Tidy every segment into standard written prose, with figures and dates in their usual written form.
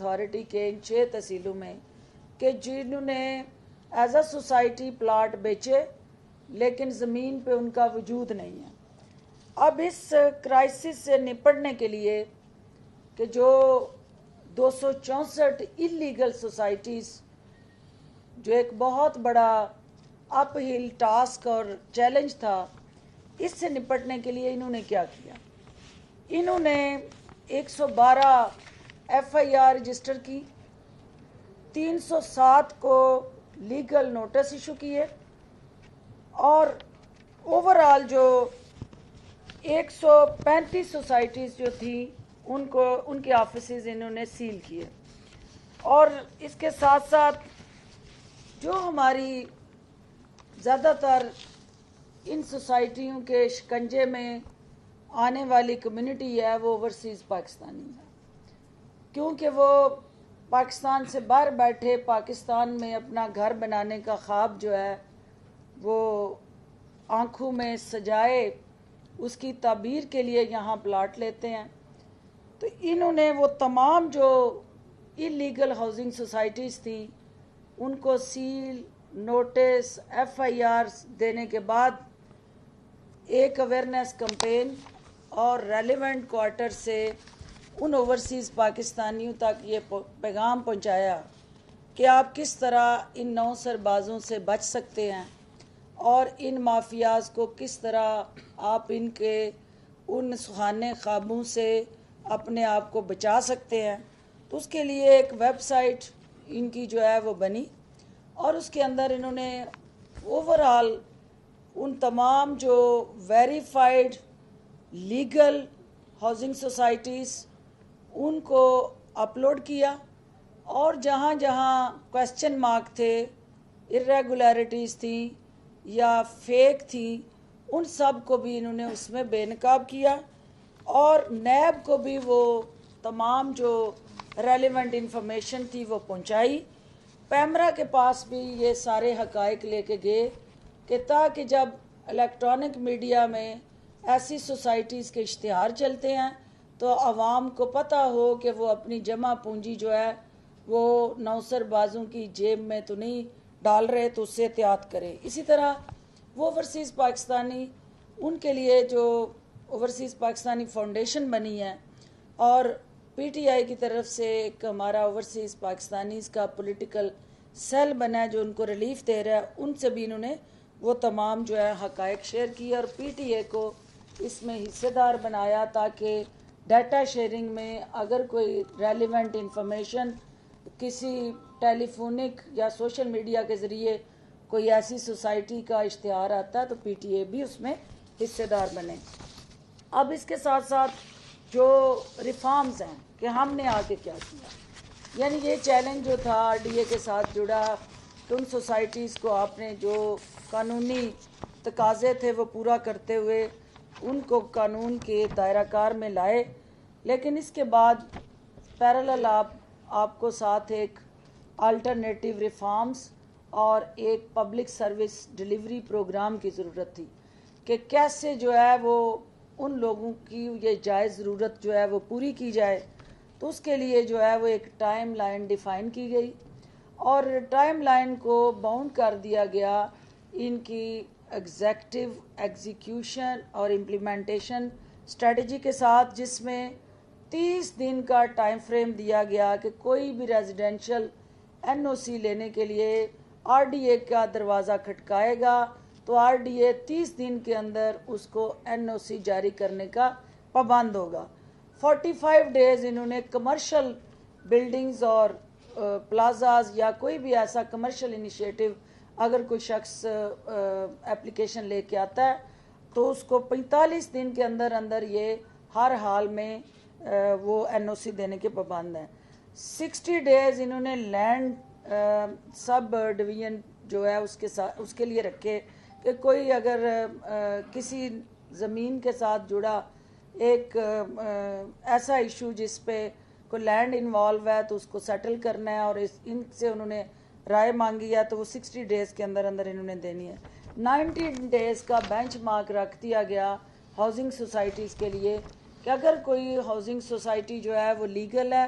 Authority کے ان 6 تحصیلوں میں کہ جنہوں نے ایز اے سوسائٹی پلاٹ بیچے لیکن زمین پہ ان کا وجود نہیں ہے۔ اب اس کرائسس سے نپٹنے کے لیے کہ جو 264 انلیگل سوسائٹیز جو ایک بہت بڑا اپ ہل ٹاسک اور چیلنج تھا، اس سے نپٹنے کے لیے انہوں نے کیا کیا؟ انہوں نے 112 ایف آئی آر رجسٹر کی، 307 کو لیگل نوٹس ایشو کیے، اور اوور آل جو 135 سوسائٹیز جو تھیں ان کے آفیسز انہوں نے سیل کیے۔ اور اس کے ساتھ ساتھ جو ہماری زیادہ تر ان سوسائٹیوں کے شکنجے میں آنے والی کمیونٹی ہے وہ اوورسیز پاکستانی ہے، کیونکہ وہ پاکستان سے باہر بیٹھے پاکستان میں اپنا گھر بنانے کا خواب جو ہے وہ آنکھوں میں سجائے اس کی تعبیر کے لیے یہاں پلاٹ لیتے ہیں۔ تو انہوں نے وہ تمام جو انلیگل ہاؤسنگ سوسائٹیز تھیں ان کو seal, notice, F I R دینے کے بعد ایک اویئرنیس کمپین اور ریلیونٹ کوارٹر سے ان اوورسیز پاکستانیوں تک یہ پیغام پہنچایا کہ آپ کس طرح ان نو سربازوں سے بچ سکتے ہیں اور ان مافیاز کو کس طرح آپ ان کے ان سہانے خوابوں سے اپنے آپ کو بچا سکتے ہیں۔ تو اس کے لیے ایک ویب سائٹ ان کی جو ہے وہ بنی، اور اس کے اندر انہوں نے اوور آل ان تمام جو ویریفائڈ لیگل ہاؤسنگ سوسائٹیز ان کو اپلوڈ کیا، اور جہاں جہاں کویسچن مارک تھے، irregularities تھیں یا فیک تھی، ان سب کو بھی انہوں نے اس میں بے نقاب کیا، اور نیب کو بھی وہ تمام جو ریلیونٹ انفارمیشن تھی وہ پہنچائی۔ پیمرا کے پاس بھی یہ سارے حقائق لے کے گئے کہ تاکہ جب الیکٹرانک میڈیا میں ایسی سوسائٹیز کے اشتہار چلتے ہیں تو عوام کو پتہ ہو کہ وہ اپنی جمع پونجی جو ہے وہ نوسر بازوں کی جیب میں تو نہیں ڈال رہے، تو اس سے احتیاط کرے۔ اسی طرح وہ اوورسیز پاکستانی، ان کے لیے جو اوورسیز پاکستانی فاؤنڈیشن بنی ہے، اور پی ٹی آئی کی طرف سے ایک ہمارا اوورسیز پاکستانیز کا پولیٹیکل سیل بنا ہے جو ان کو ریلیف دے رہا ہے، ان سے بھی انہوں نے وہ تمام جو ہے حقائق شیئر کیے اور پی ٹی اے کو اس میں حصے دار بنایا، تاکہ ڈیٹا شیئرنگ میں اگر کوئی ریلیونٹ انفارمیشن کسی ٹیلی فونک یا سوشل میڈیا کے ذریعے کوئی ایسی سوسائٹی کا اشتہار آتا ہے تو پی ٹی اے بھی اس میں حصے دار بنے۔ اب اس کے ساتھ ساتھ جو ریفارمز ہیں کہ ہم نے آگے کیا کیا، یعنی یہ چیلنج جو تھا آر ڈی اے کے ساتھ جڑا کہ ان سوسائٹیز کو آپ نے جو قانونی تقاضے تھے وہ پورا کرتے ہوئے ان کو قانون کے دائرہ کار میں لائے، لیکن اس کے بعد پیرالل آپ کو ساتھ ایک آلٹرنیٹیو ریفارمز اور ایک پبلک سروس ڈیلیوری پروگرام کی ضرورت تھی کہ کیسے جو ہے وہ ان لوگوں کی یہ جائز ضرورت جو ہے وہ پوری کی جائے۔ تو اس کے لیے جو ہے وہ ایک ٹائم لائن ڈیفائن کی گئی، اور ٹائم لائن کو باؤنڈ کر دیا گیا ان کی ایگزیکٹو ایگزیکیوشن اور امپلیمنٹیشن اسٹریٹجی کے ساتھ، جس میں 30 دن کا ٹائم فریم دیا گیا کہ کوئی بھی ریزیڈینشل این او سی لینے کے لیے آر ڈی اے کا دروازہ کھٹکائے گا تو آر ڈی اے 30 دن کے اندر اس کو این او سی جاری کرنے کا پابند ہوگا۔ 45 ڈیز انہوں نے کمرشل بلڈنگز اور پلازاز یا کوئی بھی ایسا کمرشل انیشیٹو اگر کوئی شخص اپلیکیشن لے کے آتا ہے تو اس کو 45 دن کے اندر اندر یہ ہر حال میں وہ این او سی دینے کے پابند ہیں۔ 60 ڈیز انہوں نے لینڈ سب ڈویژن جو ہے اس کے لیے رکھے کہ کوئی اگر کسی زمین کے ساتھ جڑا ایک ایسا ایشو جس پہ کوئی لینڈ انوالو ہے تو اس کو سیٹل کرنا ہے، اور ان سے انہوں نے رائے مانگی ہے تو وہ 60 ڈیز کے اندر اندر انہوں نے دینی ہے۔ 90 ڈیز کا بینچ مارک رکھ دیا گیا ہاؤسنگ سوسائٹیز کے لیے کہ اگر کوئی ہاؤسنگ سوسائٹی جو ہے وہ لیگل ہے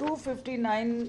259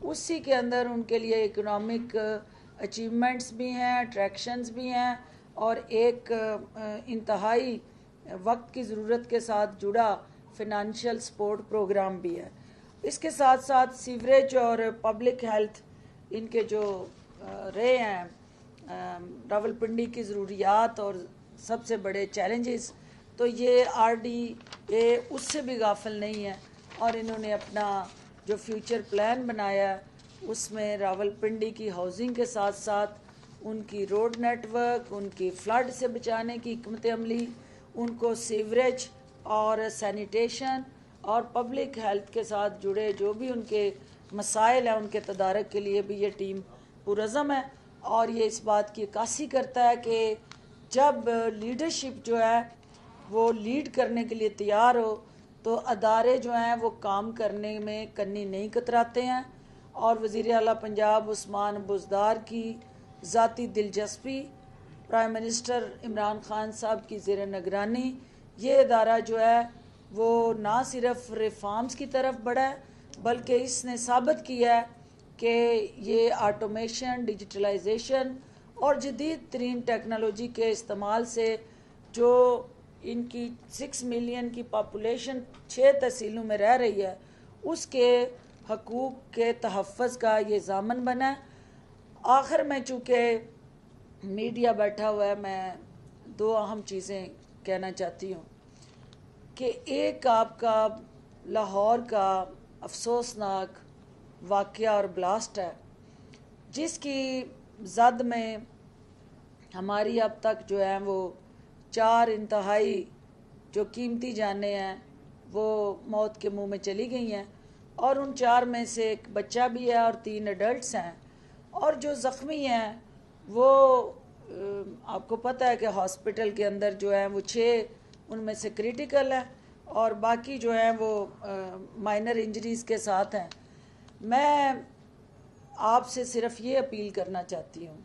اسی کے اندر ان کے لیے اکنامک اچیومنٹس بھی ہیں، اٹریکشنز بھی ہیں، اور ایک انتہائی وقت کی ضرورت کے ساتھ جڑا فنانشل سپورٹ پروگرام بھی ہے۔ اس کے ساتھ ساتھ سیوریج اور پبلک ہیلتھ ان کے جو رہے ہیں راولپنڈی کی ضروریات اور سب سے بڑے چیلنجز، تو یہ آر ڈی اے اس سے بھی غافل نہیں ہے، اور انہوں نے اپنا جو فیوچر پلان بنایا ہے اس میں راولپنڈی کی ہاؤسنگ کے ساتھ ساتھ ان کی روڈ نیٹ ورک، ان کی فلڈ سے بچانے کی حکمت عملی، ان کو سیوریج اور سینیٹیشن اور پبلک ہیلتھ کے ساتھ جڑے جو بھی ان کے مسائل ہیں ان کے تدارک کے لیے بھی یہ ٹیم پرعزم ہے۔ اور یہ اس بات کی عکاسی کرتا ہے کہ جب لیڈرشپ جو ہے وہ لیڈ کرنے کے لیے تیار ہو تو ادارے جو ہیں وہ کام کرنے میں کنی نہیں کتراتے ہیں، اور وزیر اعلیٰ پنجاب عثمان بزدار کی ذاتی دلچسپی، پرائم منسٹر عمران خان صاحب کی زیر نگرانی یہ ادارہ جو ہے وہ نہ صرف ریفارمز کی طرف بڑھا ہے بلکہ اس نے ثابت کیا ہے کہ یہ آٹومیشن، ڈیجیٹلائزیشن اور جدید ترین ٹیکنالوجی کے استعمال سے جو ان کی 6 ملین کی پاپولیشن 6 تحصیلوں میں رہ رہی ہے اس کے حقوق کے تحفظ کا یہ ضامن بنا ہے۔ آخر میں چونکہ میڈیا بیٹھا ہوا ہے، میں 2 اہم چیزیں کہنا چاہتی ہوں کہ ایک آپ کا لاہور کا افسوسناک واقعہ اور بلاسٹ ہے جس کی زد میں ہماری اب تک جو ہے وہ 4 انتہائی جو قیمتی جانیں ہیں وہ موت کے منہ میں چلی گئی ہیں، اور ان 4 میں سے ایک بچہ بھی ہے اور 3 ایڈلٹس ہیں، اور جو زخمی ہیں وہ آپ کو پتہ ہے کہ ہاسپٹل کے اندر جو ہیں وہ 6 ان میں سے کریٹیکل ہیں اور باقی جو ہیں وہ مائنر انجریز کے ساتھ ہیں۔ میں آپ سے صرف یہ اپیل کرنا چاہتی ہوں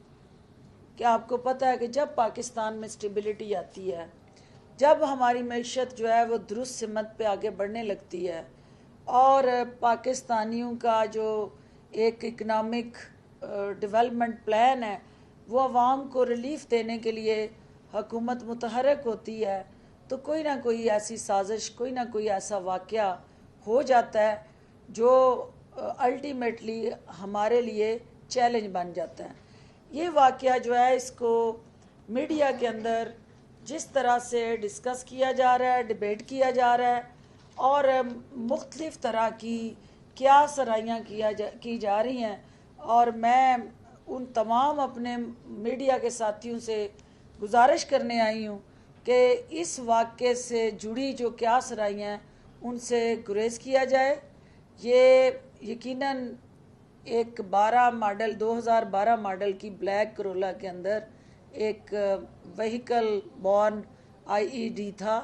کہ آپ کو پتہ ہے کہ جب پاکستان میں اسٹیبلٹی آتی ہے، جب ہماری معیشت جو ہے وہ درست سمت پہ آگے بڑھنے لگتی ہے، اور پاکستانیوں کا جو ایک اکنامک ڈیولپمنٹ پلان ہے وہ عوام کو ریلیف دینے کے لیے حکومت متحرک ہوتی ہے، تو کوئی نہ کوئی ایسی سازش، کوئی نہ کوئی ایسا واقعہ ہو جاتا ہے جو الٹیمیٹلی ہمارے لیے چیلنج بن جاتا ہے۔ یہ واقعہ جو ہے اس کو میڈیا کے اندر جس طرح سے ڈسکس کیا جا رہا ہے، ڈیبیٹ کیا جا رہا ہے، اور مختلف طرح کی کیا سرائیاں کی جا رہی ہیں، اور میں ان تمام اپنے میڈیا کے ساتھیوں سے گزارش کرنے آئی ہوں کہ اس واقعے سے جڑی جو کیا سرائیاں ہیں ان سے گریز کیا جائے۔ یہ یقیناً ایک 2012 ماڈل کی بلیک کرولا کے اندر ایک وہیکل بورن IED تھا،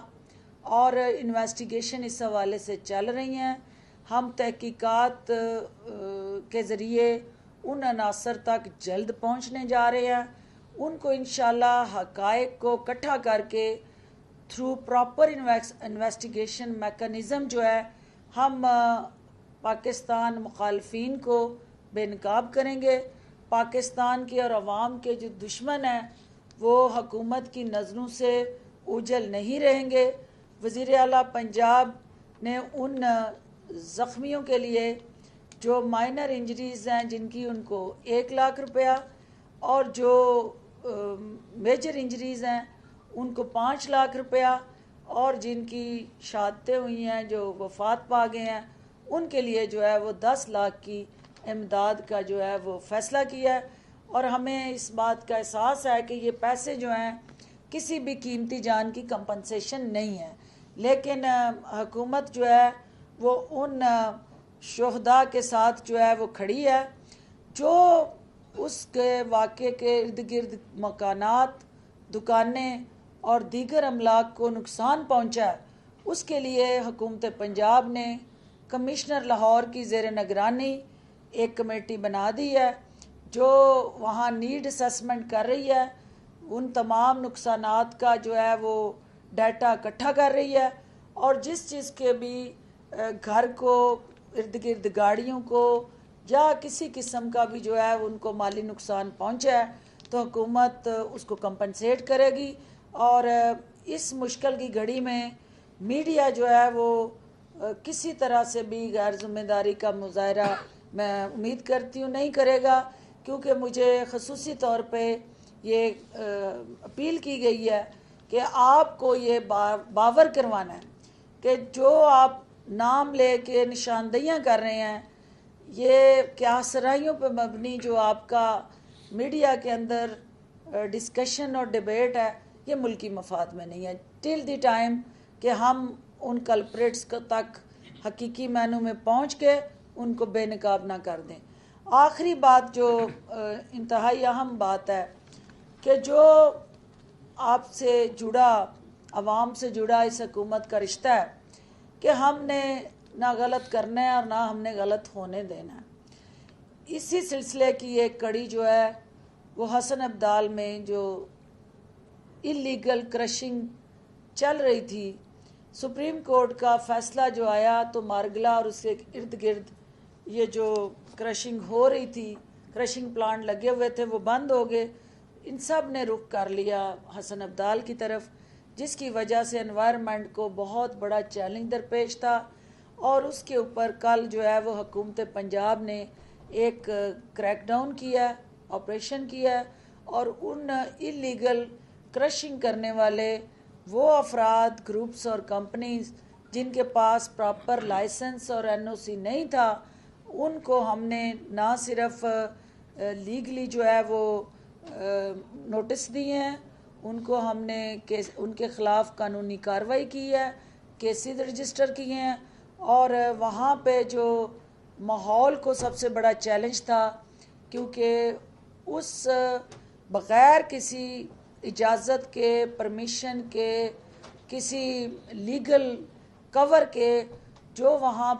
اور انویسٹیگیشن اس حوالے سے چل رہی ہیں۔ ہم تحقیقات کے ذریعے ان عناصر تک جلد پہنچنے جا رہے ہیں، ان کو انشاءاللہ حقائق کو اکٹھا کر کے تھرو پراپر انویسٹیگیشن میکانزم جو ہے ہم پاکستان مخالفین کو بے نقاب کریں گے۔ پاکستان کے اور عوام کے جو دشمن ہیں وہ حکومت کی نظروں سے اوجھل نہیں رہیں گے۔ وزیر اعلیٰ پنجاب نے ان زخمیوں کے لیے جو مائنر انجریز ہیں جن کی ان کو 1 لاکھ روپیہ، اور جو میجر انجریز ہیں ان کو 5 لاکھ روپیہ، اور جن کی شہادتیں ہوئی ہیں، جو وفات پا گئے ہیں، ان کے لیے جو ہے وہ 10 لاکھ کی امداد کا جو ہے وہ فیصلہ کیا ہے۔ اور ہمیں اس بات کا احساس ہے کہ یہ پیسے جو ہیں کسی بھی قیمتی جان کی کمپنسیشن نہیں ہے، لیکن حکومت جو ہے وہ ان شہداء کے ساتھ جو ہے وہ کھڑی ہے جو اس کے واقعے کے ارد گرد مکانات، دکانیں اور دیگر املاک کو نقصان پہنچا ہے۔ اس کے لیے حکومت پنجاب نے کمشنر لاہور کی زیر نگرانی ایک کمیٹی بنا دی ہے جو وہاں نیڈ اسیسمنٹ کر رہی ہے، ان تمام نقصانات کا جو ہے وہ ڈیٹا اکٹھا کر رہی ہے، اور جس چیز کے بھی گھر کو، ارد گرد گاڑیوں کو یا کسی قسم کا بھی جو ہے ان کو مالی نقصان پہنچا ہے تو حکومت اس کو کمپنسیٹ کرے گی. اور اس مشکل کی گھڑی میں میڈیا جو ہے وہ کسی طرح سے بھی غیر ذمہ داری کا مظاہرہ میں امید کرتی ہوں نہیں کرے گا، کیونکہ مجھے خصوصی طور پہ یہ اپیل کی گئی ہے کہ آپ کو یہ باور کروانا ہے کہ جو آپ نام لے کے نشاندہیاں کر رہے ہیں، یہ کیا سرائیوں پہ مبنی جو آپ کا میڈیا کے اندر ڈسکشن اور ڈیبیٹ ہے، یہ ملکی مفاد میں نہیں ہے. ٹل دی ٹائم کہ ہم ان کلپریٹس تک حقیقی معنوں میں پہنچ کے ان کو بے نقاب نہ کر دیں. آخری بات جو انتہائی اہم بات ہے کہ جو آپ سے جڑا، عوام سے جڑا اس حکومت کا رشتہ ہے کہ ہم نے نہ غلط کرنا ہے اور نہ ہم نے غلط ہونے دینا ہے. اسی سلسلے کی ایک کڑی جو ہے وہ حسن ابدال میں جو اللیگل کرشنگ چل رہی تھی، سپریم کورٹ کا فیصلہ جو آیا تو مارگلا اور اس کے ارد گرد یہ جو کرشنگ ہو رہی تھی، کرشنگ پلانٹ لگے ہوئے تھے، وہ بند ہو گئے. ان سب نے رخ کر لیا حسن ابدال کی طرف، جس کی وجہ سے انوائرمنٹ کو بہت بڑا چیلنج درپیش تھا. اور اس کے اوپر کل جو ہے وہ حکومت پنجاب نے ایک کریک ڈاؤن کیا ہے، آپریشن کیا ہے، اور ان اللیگل کرشنگ کرنے والے وہ افراد، گروپس اور کمپنیز جن کے پاس پراپر لائسنس اور NOC نہیں تھا، ان کو ہم نے نہ صرف لیگلی جو ہے وہ نوٹس دیے ہیں، ان کو ہم نے ان کے خلاف قانونی کارروائی کی ہے، کیسز رجسٹر کیے ہیں. اور وہاں پہ جو ماحول کو سب سے بڑا چیلنج تھا، کیونکہ اس بغیر کسی اجازت کے، پرمیشن کے، کسی لیگل کور کے جو وہاں